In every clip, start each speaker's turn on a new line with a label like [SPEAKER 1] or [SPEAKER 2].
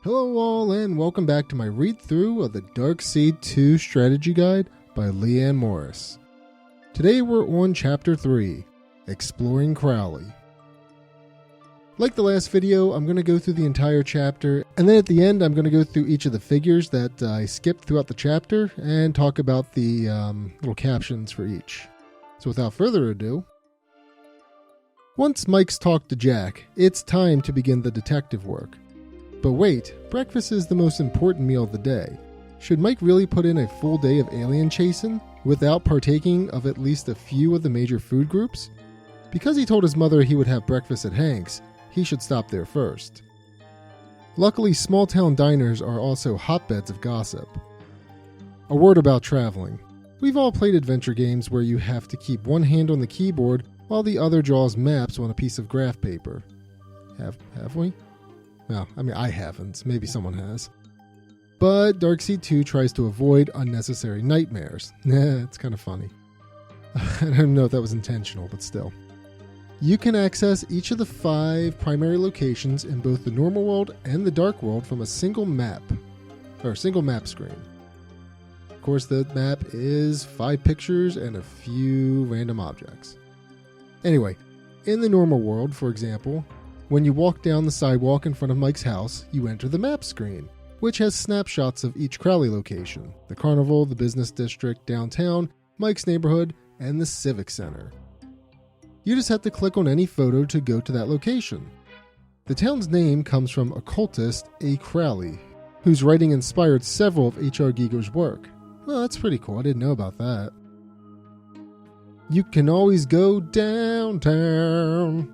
[SPEAKER 1] Hello all and welcome back to my read-through of the Darkseed 2 Strategy Guide by Leanne Morris. Today we're on Chapter 3, Exploring Crowley. Like the last video, I'm going to go through the entire chapter, and then at the end I'm going to go through each of the figures that I skipped throughout the chapter and talk about the little captions for each. So without further ado, once Mike's talked to Jack, it's time to begin the detective work. But wait, breakfast is the most important meal of the day. Should Mike really put in a full day of alien chasing without partaking of at least a few of the major food groups? Because he told his mother he would have breakfast at Hank's, he should stop there first. Luckily, small-town diners are also hotbeds of gossip. A word about traveling. We've all played adventure games where you have to keep one hand on the keyboard while the other draws maps on a piece of graph paper. Have we? Well, I haven't. Maybe someone has. But Darkseed 2 tries to avoid unnecessary nightmares. It's kind of funny. I don't know if that was intentional, but still. You can access each of the 5 primary locations in both the normal world and the dark world from a single map screen. Of course, the map is 5 pictures and a few random objects. Anyway, in the normal world, for example, when you walk down the sidewalk in front of Mike's house, you enter the map screen, which has snapshots of each Crowley location: the carnival, the business district, downtown, Mike's neighborhood, and the civic center. You just have to click on any photo to go to that location. The town's name comes from occultist A. Crowley, whose writing inspired several of H.R. Giger's work. Well, that's pretty cool. I didn't know about that. You can always go downtown.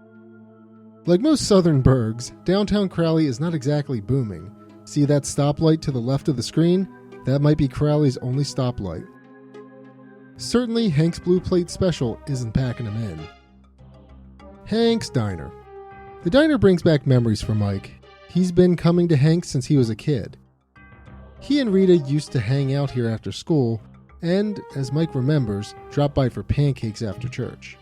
[SPEAKER 1] Like most southern burgs, downtown Crowley is not exactly booming. See that stoplight to the left of the screen? That might be Crowley's only stoplight. Certainly, Hank's Blue Plate Special isn't packing him in. Hank's Diner. The diner brings back memories for Mike. He's been coming to Hank's since he was a kid. He and Rita used to hang out here after school and, as Mike remembers, drop by for pancakes after church.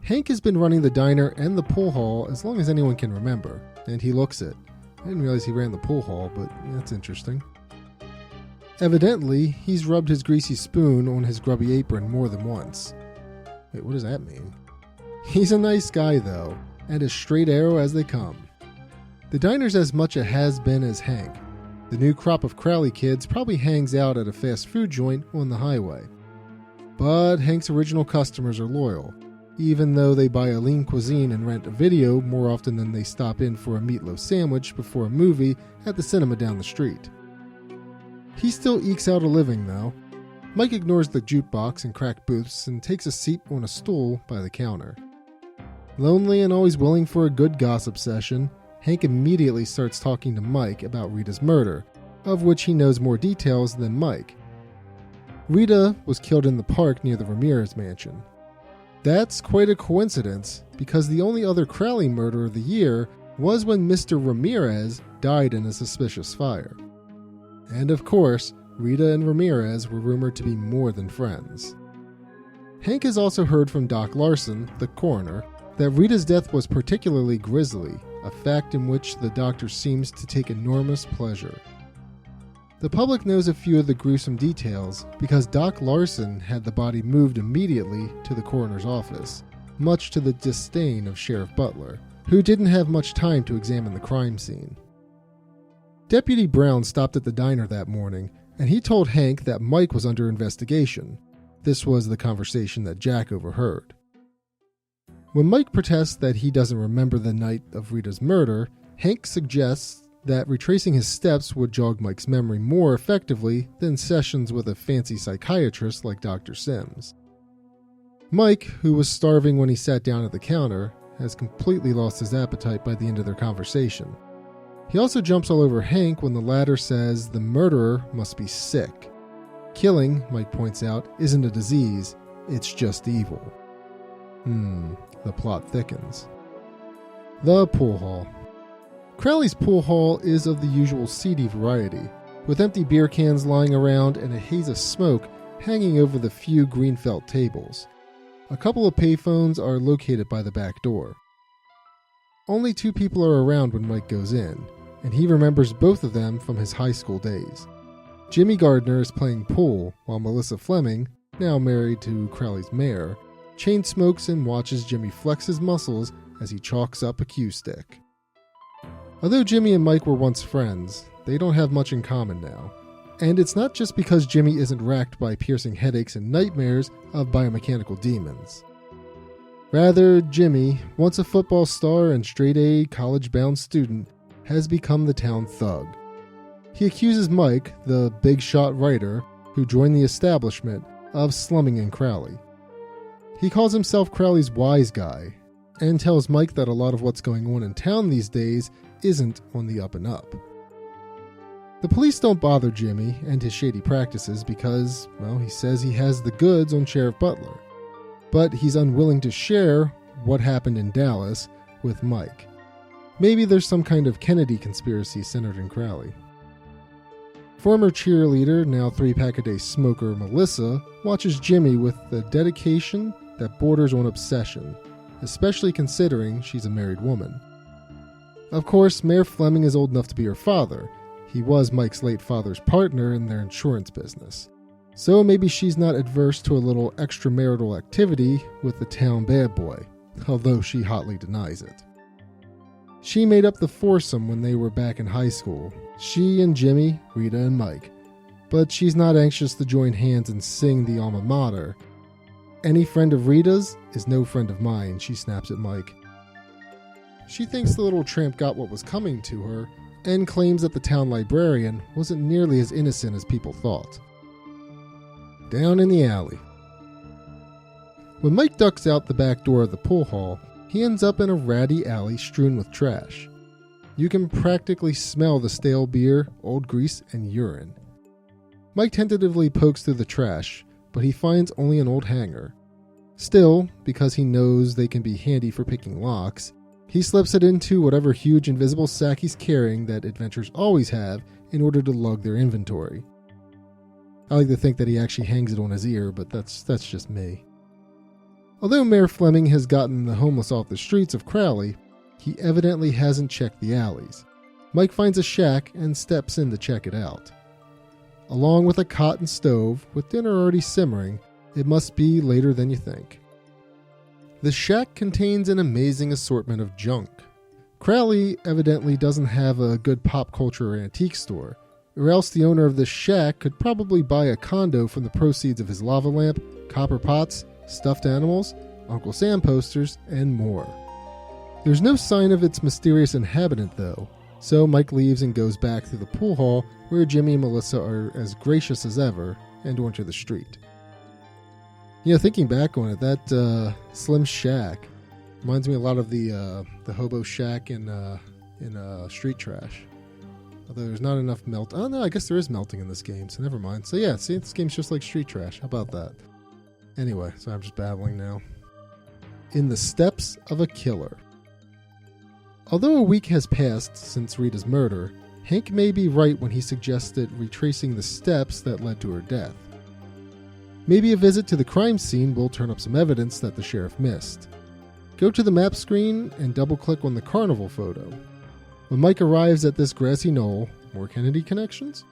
[SPEAKER 1] Hank has been running the diner and the pool hall as long as anyone can remember, and he looks it. I didn't realize he ran the pool hall, but that's interesting. Evidently, he's rubbed his greasy spoon on his grubby apron more than once. Wait, what does that mean? He's a nice guy, though, and as straight arrow as they come. The diner's as much a has-been as Hank. The new crop of Crowley kids probably hangs out at a fast food joint on the highway. But Hank's original customers are loyal, even though they buy a lean cuisine and rent a video more often than they stop in for a meatloaf sandwich before a movie at the cinema down the street. He still ekes out a living, though. Mike ignores the jukebox and cracked booths and takes a seat on a stool by the counter. Lonely and always willing for a good gossip session, Hank immediately starts talking to Mike about Rita's murder, of which he knows more details than Mike. Rita was killed in the park near the Ramirez mansion. That's quite a coincidence, because the only other Crowley murder of the year was when Mr. Ramirez died in a suspicious fire. And of course, Rita and Ramirez were rumored to be more than friends. Hank has also heard from Doc Larson, the coroner, that Rita's death was particularly grisly, a fact in which the doctor seems to take enormous pleasure. The public knows a few of the gruesome details because Doc Larson had the body moved immediately to the coroner's office, much to the disdain of Sheriff Butler, who didn't have much time to examine the crime scene. Deputy Brown stopped at the diner that morning, and he told Hank that Mike was under investigation. This was the conversation that Jack overheard. When Mike protests that he doesn't remember the night of Rita's murder, Hank suggests that retracing his steps would jog Mike's memory more effectively than sessions with a fancy psychiatrist like Dr. Sims. Mike, who was starving when he sat down at the counter, has completely lost his appetite by the end of their conversation. He also jumps all over Hank when the latter says the murderer must be sick. Killing, Mike points out, isn't a disease, it's just evil. The plot thickens. The pool hall. Crowley's pool hall is of the usual seedy variety, with empty beer cans lying around and a haze of smoke hanging over the few green felt tables. A couple of payphones are located by the back door. Only 2 people are around when Mike goes in. and he remembers both of them from his high school days. Jimmy Gardner is playing pool while Melissa Fleming, now married to Crowley's mayor, chain smokes and watches Jimmy flex his muscles as he chalks up a cue stick. Although Jimmy and Mike were once friends, they don't have much in common now. And it's not just because Jimmy isn't racked by piercing headaches and nightmares of biomechanical demons. Rather, Jimmy, once a football star and straight-A college-bound student, has become the town thug. He accuses Mike, the big-shot writer who joined the establishment, of slumming in Crowley. He calls himself Crowley's wise guy, and tells Mike that a lot of what's going on in town these days isn't on the up and up. The police don't bother Jimmy and his shady practices because, well, he says he has the goods on Sheriff Butler. But he's unwilling to share what happened in Dallas with Mike. Maybe there's some kind of Kennedy conspiracy centered in Crowley. Former cheerleader, now 3-pack-a-day smoker Melissa, watches Jimmy with the dedication that borders on obsession, especially considering she's a married woman. Of course, Mayor Fleming is old enough to be her father. He was Mike's late father's partner in their insurance business. So maybe she's not adverse to a little extramarital activity with the town bad boy, although she hotly denies it. She made up the foursome when they were back in high school. She and Jimmy, Rita and Mike. But she's not anxious to join hands and sing the alma mater. Any friend of Rita's is no friend of mine, she snaps at Mike. She thinks the little tramp got what was coming to her, and claims that the town librarian wasn't nearly as innocent as people thought. Down in the alley. When Mike ducks out the back door of the pool hall, he ends up in a ratty alley strewn with trash. You can practically smell the stale beer, old grease, and urine. Mike tentatively pokes through the trash, but he finds only an old hanger. Still, because he knows they can be handy for picking locks, he slips it into whatever huge invisible sack he's carrying that adventurers always have in order to lug their inventory. I like to think that he actually hangs it on his ear, but that's just me. Although Mayor Fleming has gotten the homeless off the streets of Crowley, he evidently hasn't checked the alleys. Mike finds a shack and steps in to check it out. Along with a cot and stove, with dinner already simmering, it must be later than you think. The shack contains an amazing assortment of junk. Crowley evidently doesn't have a good pop culture or antique store, or else the owner of this shack could probably buy a condo from the proceeds of his lava lamp, copper pots, stuffed animals, Uncle Sam posters, and more. There's no sign of its mysterious inhabitant though, so Mike leaves and goes back through the pool hall where Jimmy and Melissa are as gracious as ever and onto the street. You know, thinking back on it, that Slim Shack reminds me a lot of the hobo shack in Street Trash. Although there's not enough melt. Oh no, I guess there is melting in this game, so never mind. So yeah, see, this game's just like Street Trash. How about that? Anyway, so I'm just babbling now. In the steps of a killer. Although a week has passed since Rita's murder, Hank may be right when he suggested retracing the steps that led to her death. Maybe a visit to the crime scene will turn up some evidence that the sheriff missed. Go to the map screen and double-click on the carnival photo. When Mike arrives at this grassy knoll, more Kennedy connections?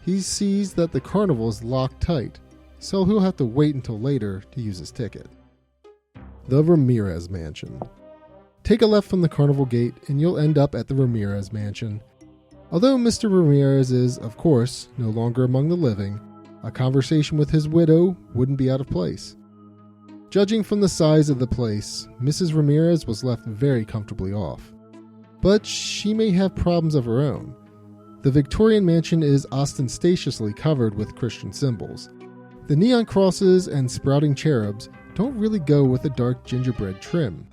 [SPEAKER 1] He sees that the carnival is locked tight, so he'll have to wait until later to use his ticket. The Ramirez Mansion. Take a left from the carnival gate and you'll end up at the Ramirez Mansion. Although Mr. Ramirez is, of course, no longer among the living, a conversation with his widow wouldn't be out of place. Judging from the size of the place, Mrs. Ramirez was left very comfortably off. But she may have problems of her own. The Victorian mansion is ostentatiously covered with Christian symbols. The neon crosses and sprouting cherubs don't really go with the dark gingerbread trim.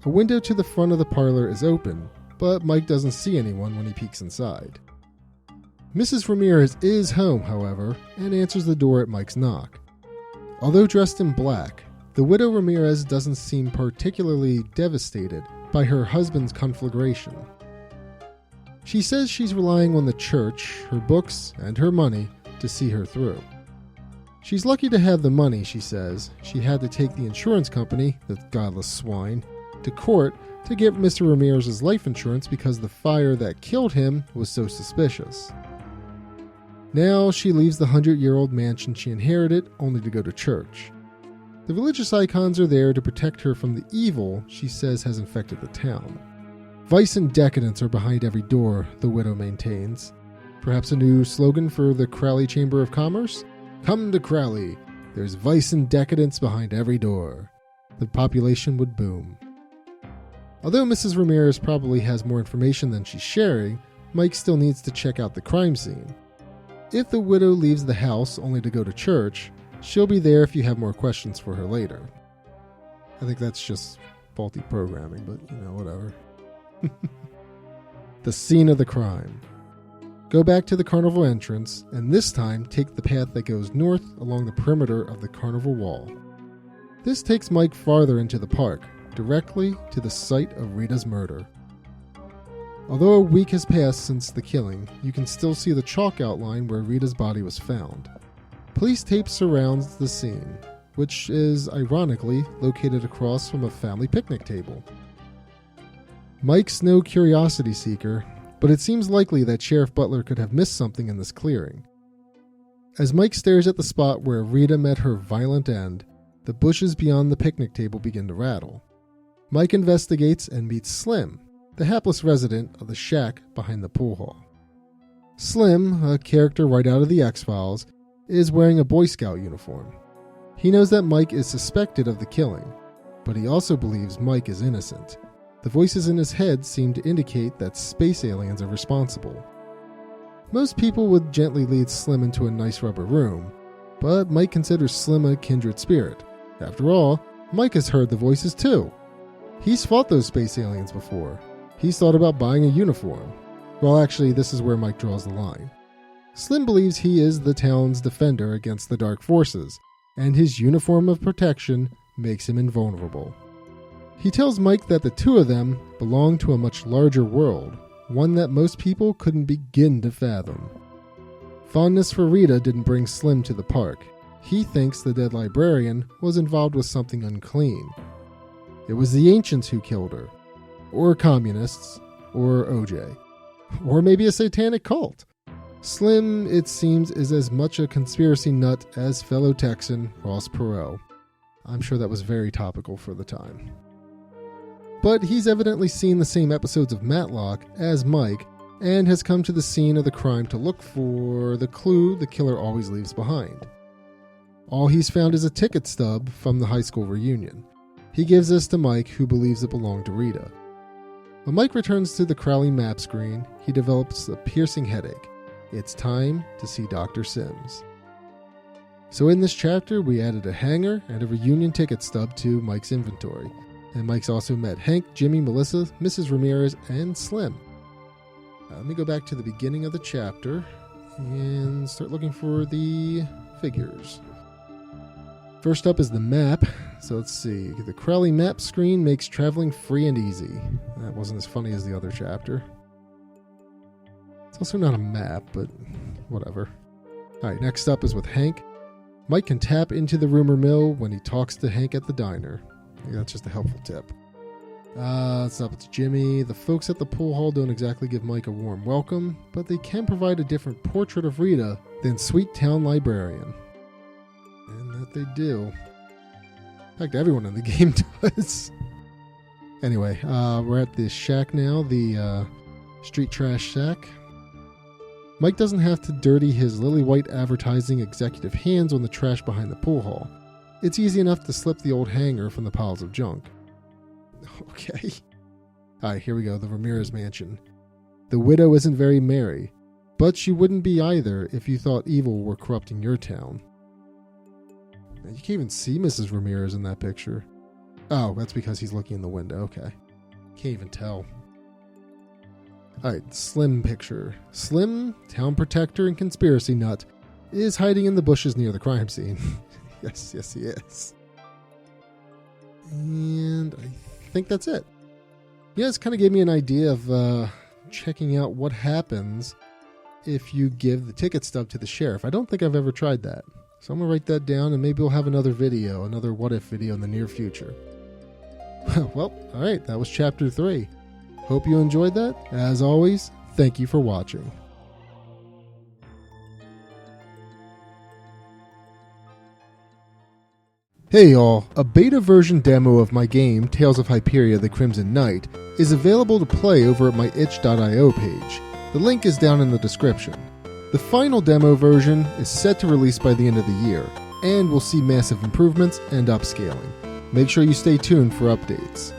[SPEAKER 1] A window to the front of the parlor is open, but Mike doesn't see anyone when he peeks inside. Mrs. Ramirez is home, however, and answers the door at Mike's knock. Although dressed in black, the widow Ramirez doesn't seem particularly devastated by her husband's conflagration. She says she's relying on the church, her books, and her money to see her through. She's lucky to have the money, she says. She had to take the insurance company, the godless swine, to court to get Mr. Ramirez's life insurance because the fire that killed him was so suspicious. Now she leaves the 100-year-old mansion she inherited only to go to church. The religious icons are there to protect her from the evil she says has infected the town. Vice and decadence are behind every door, the widow maintains. Perhaps a new slogan for the Crowley Chamber of Commerce? Come to Crowley. There's vice and decadence behind every door. The population would boom. Although Mrs. Ramirez probably has more information than she's sharing, Mike still needs to check out the crime scene. If the widow leaves the house only to go to church, she'll be there if you have more questions for her later. I think that's just faulty programming, but whatever. The scene of the crime. Go back to the carnival entrance, and this time take the path that goes north along the perimeter of the carnival wall. This takes Mike farther into the park, directly to the site of Rita's murder. Although a week has passed since the killing, you can still see the chalk outline where Rita's body was found. Police tape surrounds the scene, which is ironically located across from a family picnic table. Mike's no curiosity seeker, but it seems likely that Sheriff Butler could have missed something in this clearing. As Mike stares at the spot where Rita met her violent end, the bushes beyond the picnic table begin to rattle. Mike investigates and meets Slim, the hapless resident of the shack behind the pool hall. Slim, a character right out of the X-Files, is wearing a Boy Scout uniform. He knows that Mike is suspected of the killing, but he also believes Mike is innocent. The voices in his head seem to indicate that space aliens are responsible. Most people would gently lead Slim into a nice rubber room, but Mike considers Slim a kindred spirit. After all, Mike has heard the voices too. He's fought those space aliens before. He's thought about buying a uniform. Well, actually, this is where Mike draws the line. Slim believes he is the town's defender against the dark forces, and his uniform of protection makes him invulnerable. He tells Mike that the two of them belong to a much larger world, one that most people couldn't begin to fathom. Fondness for Rita didn't bring Slim to the park. He thinks the dead librarian was involved with something unclean. It was the ancients who killed her, or communists, or OJ, or maybe a satanic cult. Slim, it seems, is as much a conspiracy nut as fellow Texan Ross Perot. I'm sure that was very topical for the time. But he's evidently seen the same episodes of Matlock as Mike and has come to the scene of the crime to look for the clue the killer always leaves behind. All he's found is a ticket stub from the high school reunion. He gives this to Mike, who believes it belonged to Rita. When Mike returns to the Crowley map screen, he develops a piercing headache. It's time to see Dr. Sims. So in this chapter, we added a hanger and a reunion ticket stub to Mike's inventory. And Mike's also met Hank, Jimmy, Melissa, Mrs. Ramirez, and Slim. Let me go back to the beginning of the chapter and start looking for the figures. First up is the map. So let's see. The Crowley map screen makes traveling free and easy. That wasn't as funny as the other chapter. It's also not a map, but whatever. Alright, next up is with Hank. Mike can tap into the rumor mill when he talks to Hank at the diner. That's just a helpful tip. Let's up to Jimmy. The folks at the pool hall don't exactly give Mike a warm welcome, but they can provide a different portrait of Rita than Sweet Town Librarian. And that they do. In fact, everyone in the game does. Anyway, we're at the shack now, the street trash shack. Mike doesn't have to dirty his lily white advertising executive hands on the trash behind the pool hall. It's easy enough to slip the old hanger from the piles of junk. Okay. Alright, here we go, the Ramirez mansion. The widow isn't very merry, but she wouldn't be either if you thought evil were corrupting your town. You can't even see Mrs. Ramirez in that picture. Oh, that's because he's looking in the window, okay. Can't even tell. Alright, Slim picture. Slim, town protector and conspiracy nut, is hiding in the bushes near the crime scene. Yes, he is. And I think that's it. Yeah, this kind of gave me an idea of checking out what happens if you give the ticket stub to the sheriff. I don't think I've ever tried that. So I'm going to write that down, and maybe we'll have another video, another what if video in the near future. Well, alright, that was Chapter 3. Hope you enjoyed that. As always, thank you for watching. Hey y'all, a beta version demo of my game, Tales of Hyperia the Crimson Knight, is available to play over at my itch.io page. The link is down in the description. The final demo version is set to release by the end of the year, and will see massive improvements and upscaling. Make sure you stay tuned for updates.